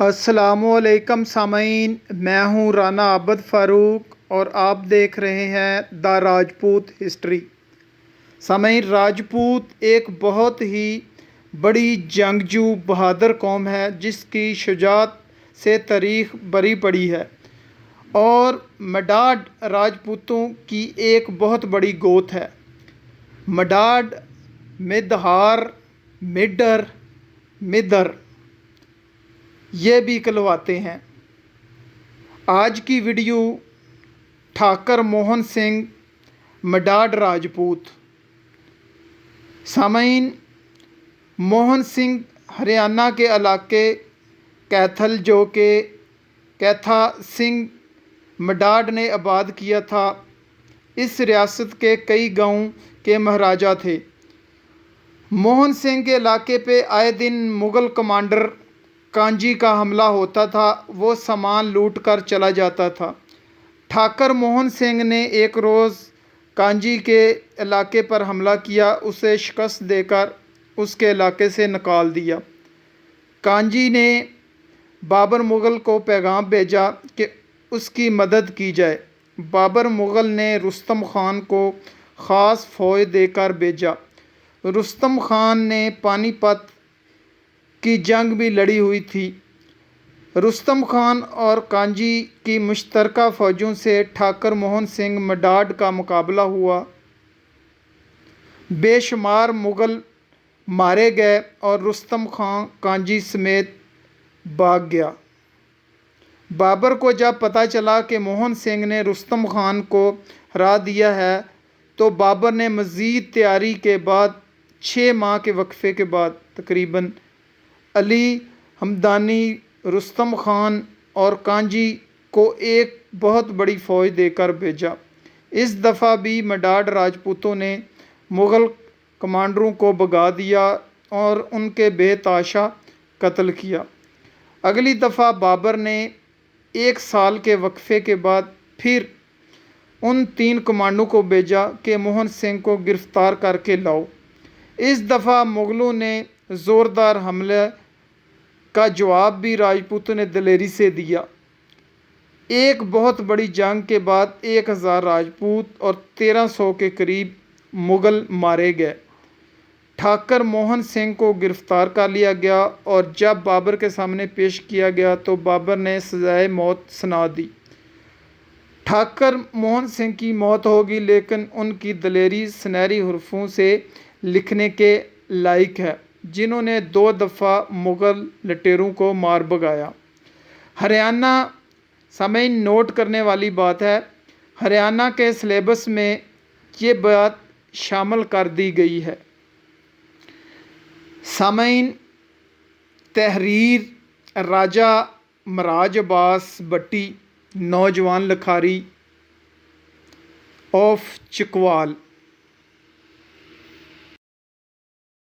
अस्सलामुअलैकुम सामीन, मैं हूं राना आबद फ़ारूक और आप देख रहे हैं द राजपूत हिस्ट्री। सामीन, राजपूत एक बहुत ही बड़ी जंगजू बहादुर कौम है जिसकी शुजाअत से तारीख़ भरी पड़ी है और मडाड राजपूतों की एक बहुत बड़ी गोत है। मडाड, मिदहार, मिडर, मिदर ये भी कहलवाते हैं। आज की वीडियो ठाकर मोहन सिंह मडाड राजपूत। सामीन, मोहन सिंह हरियाणा के इलाके कैथल जो के कैथा सिंह मडाड ने आबाद किया था। इस रियासत के कई गांव के महाराजा थे। मोहन सिंह के इलाके पे आए दिन मुग़ल कमांडर कांजी का हमला होता था, वो सामान लूट कर चला जाता था। ठाकर मोहन सिंह ने एक रोज़ कांजी के इलाके पर हमला किया, उसे शिकस्त देकर उसके इलाके से निकाल दिया। कांजी ने बाबर मुग़ल को पैगाम भेजा कि उसकी मदद की जाए। बाबर मुग़ल ने रुस्तम ख़ान को ख़ास फ़ौज देकर भेजा। रुस्तम ख़ान ने पानीपत की जंग भी लड़ी हुई थी। रुस्तम ख़ान और कांजी की मुश्तरका फ़ौजों से ठाकर मोहन सिंह मडाड का मुकाबला हुआ। बेशुमार मुग़ल मारे गए और रुस्तम ख़ान कांजी समेत भाग गया। बाबर को जब पता चला कि मोहन सिंह ने रुस्तम ख़ान को हरा दिया है तो बाबर ने मज़ीद तैयारी के बाद 6 माह के वक्फे के बाद तकरीबन अली हमदानी, रुस्तम ख़ान और कांजी को एक बहुत बड़ी फ़ौज देकर भेजा। इस दफ़ा भी मडाड राजपूतों ने मुग़ल कमांडरों को भगा दिया और उनके बेतहाशा कत्ल किया। अगली दफ़ा बाबर ने 1 साल के वक्फे के बाद फिर उन 3 कमांडरों को भेजा कि मोहन सिंह को गिरफ़्तार करके लाओ। इस दफ़ा मुग़लों ने ज़ोरदार हमले का जवाब भी राजपूतों ने दिलेरी से दिया। एक बहुत बड़ी जंग के बाद 1000 राजपूत और 1300 के करीब मुग़ल मारे गए। ठाकर मोहन सिंह को गिरफ़्तार कर लिया गया और जब बाबर के सामने पेश किया गया तो बाबर ने सज़ाए मौत सुना दी। ठाकर मोहन सिंह की मौत होगी, लेकिन उनकी दिलेरी सुनहरी हरफों से लिखने के लायक है, जिन्होंने 2 दफ़ा मुग़ल लटेरों को मार भगाया। हरियाणा, सामीन नोट करने वाली बात है, हरियाणा के सिलेबस में ये बात शामिल कर दी गई है। सामीन, तहरीर राजा महाराज अब्बास भट्टी, नौजवान लिखारी ऑफ चकवाल।